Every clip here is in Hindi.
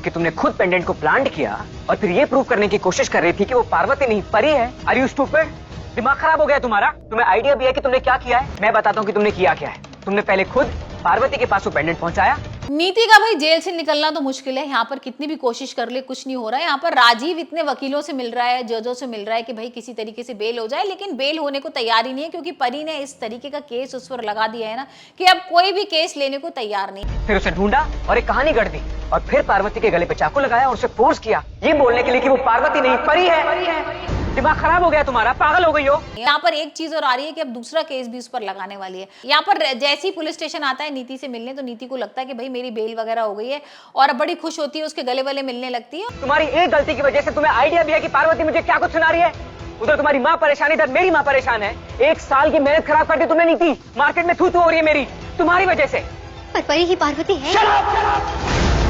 कि तुमने खुद पेंडेंट को प्लांट किया और फिर ये प्रूव करने की कोशिश कर रही थी कि वो पार्वती नहीं परी है। Are you stupid? दिमाग खराब हो गया तुम्हारा? तुम्हें आइडिया भी है कि तुमने क्या किया है? मैं बताता हूँ कि तुमने किया क्या है। तुमने पहले खुद पार्वती के पास वो पेंडेंट पहुंचाया। नीति का भाई जेल से निकलना तो मुश्किल है, यहाँ पर कितनी भी कोशिश कर ले कुछ नहीं हो रहा है। यहाँ पर राजीव इतने वकीलों से मिल रहा है, जजों से मिल रहा है कि भाई किसी तरीके से बेल हो जाए, लेकिन बेल होने को तैयार ही नहीं है, क्योंकि परी ने इस तरीके का केस उस पर लगा दिया है ना कि अब कोई भी केस लेने को तैयार नहीं। फिर उसे ढूंढा और एक कहानी गढ़ दी और फिर पार्वती के गले पे चाकू लगाया और उसे फोर्स किया ये बोलने के लिए कि वो पार्वती नहीं परी है। दिमाग खराब हो गया तुम्हारा? पागल हो गई हो? यहाँ पर एक चीज और आ रही है कि अब दूसरा केस भी उस पर लगाने वाली है। यहाँ पर जैसे ही पुलिस स्टेशन आता है नीति से मिलने, तो नीति को लगता है कि भाई मेरी बेल वगैरह हो गई है और अब बड़ी खुश होती है, उसके गले वाले मिलने लगती है। तुम्हारी एक गलती की वजह से तुम्हें आइडिया भी है कि पार्वती मुझे क्या कुछ सुना रही है। उधर तुम्हारी माँ परेशान, इधर मेरी माँ परेशान है। 1 साल की मेहनत खराब कर दी तुमने नीति। मार्केट में थू हो रही है मेरी तुम्हारी वजह से। पर परी ही पार्वती है।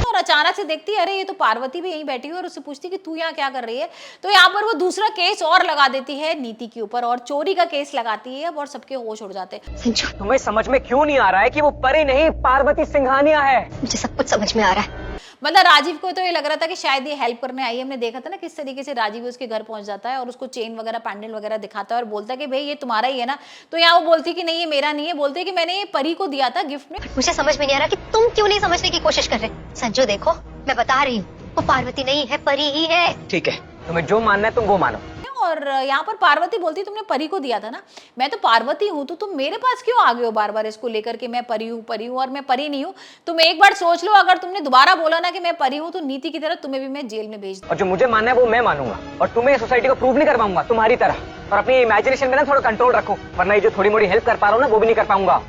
और अचानक से देखती है अरे ये तो पार्वती भी यहीं बैठी हुई, और उससे पूछती कि तू यहाँ क्या कर रही है। तो यहाँ पर वो दूसरा केस और लगा देती है नीति के ऊपर, और चोरी का केस लगाती है और सबके होश उड़ जाते हैं। तुम्हें समझ में क्यों नहीं आ रहा है कि वो परी नहीं पार्वती सिंघानिया है? मुझे सब कुछ समझ में आ रहा है। मतलब राजीव को तो ये लग रहा था कि शायद ये हेल्प करने आई है। हमने देखा था ना किस तरीके से राजीव उसके घर पहुंच जाता है और उसको चेन वगैरह पैंडल वगैरह दिखाता है और बोलता है कि भाई ये तुम्हारा ही है ना। तो यहाँ वो बोलती कि नहीं ये मेरा नहीं है, बोलते कि मैंने ये परी को दिया था गिफ्ट में। मुझे समझ में नहीं आ रहा कि तुम क्यों नहीं समझने की कोशिश कर रहे। संजू देखो, मैं बता रही हूँ वो पार्वती नहीं है, परी ही है। ठीक है, तुम्हें जो मानना है तुम वो मानो। और यहाँ पर पार्वती बोलती तुमने परी को दिया था ना, मैं तो पार्वती हूँ, तो तुम मेरे पास क्यों आ गए हो बार बार इसको लेकर के मैं परी हूँ और मैं परी नहीं हूँ। तुम एक बार सोच लो, अगर तुमने दोबारा बोला ना कि मैं परी हूँ, तो नीति की तरह तुम्हें भी मैं जेल में भेज दूँ। और जो मुझे मानना है वो मैं मानूंगा और तुम्हें सोसाइटी को प्रूव नहीं कर पाऊंगा तुम्हारी तरह। और अपनी इमेजिनेशन में ना थोड़ा कंट्रोल रखो, वरना ये जो थोड़ी मोड़ी हेल्प कर पा रहा हूँ ना वो भी नहीं कर पाऊंगा।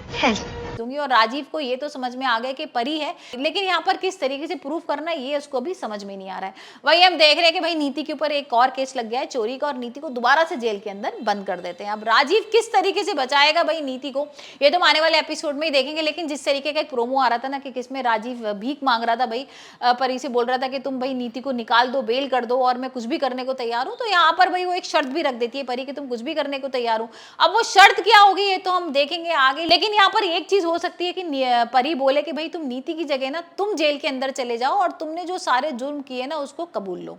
दूंगी। और राजीव को ये तो समझ में आ गया कि परी है, लेकिन यहाँ पर किस तरीके से प्रूफ करना है ये उसको भी समझ में नहीं आ रहा है। वही हम देख रहे हैं कि भाई नीति के ऊपर एक और केस लग गया है चोरी का, और नीति को दोबारा से जेल के अंदर बंद कर देते हैं। अब राजीव किस तरीके से बचाएगा भाई नीति को, ये तो आने वाले एपिसोड में ही देखेंगे। लेकिन जिस तरीके का एक प्रोमो आ रहा था ना कि किसमें राजीव भीख मांग रहा था भाई, परी से बोल रहा था कि तुम भाई नीति को निकाल दो, बेल कर दो और मैं कुछ भी करने को तैयार हूँ, तो यहाँ पर भाई वो एक शर्त भी रख देती है परी कि तुम कुछ भी करने को तैयार हूँ। अब वो शर्त क्या होगी ये तो हम देखेंगे आगे। लेकिन यहाँ पर एक चीज हो सकती है कि परी बोले कि भाई तुम नीति की जगह ना तुम जेल के अंदर चले जाओ और तुमने जो सारे जुर्म किए ना उसको कबूल लो।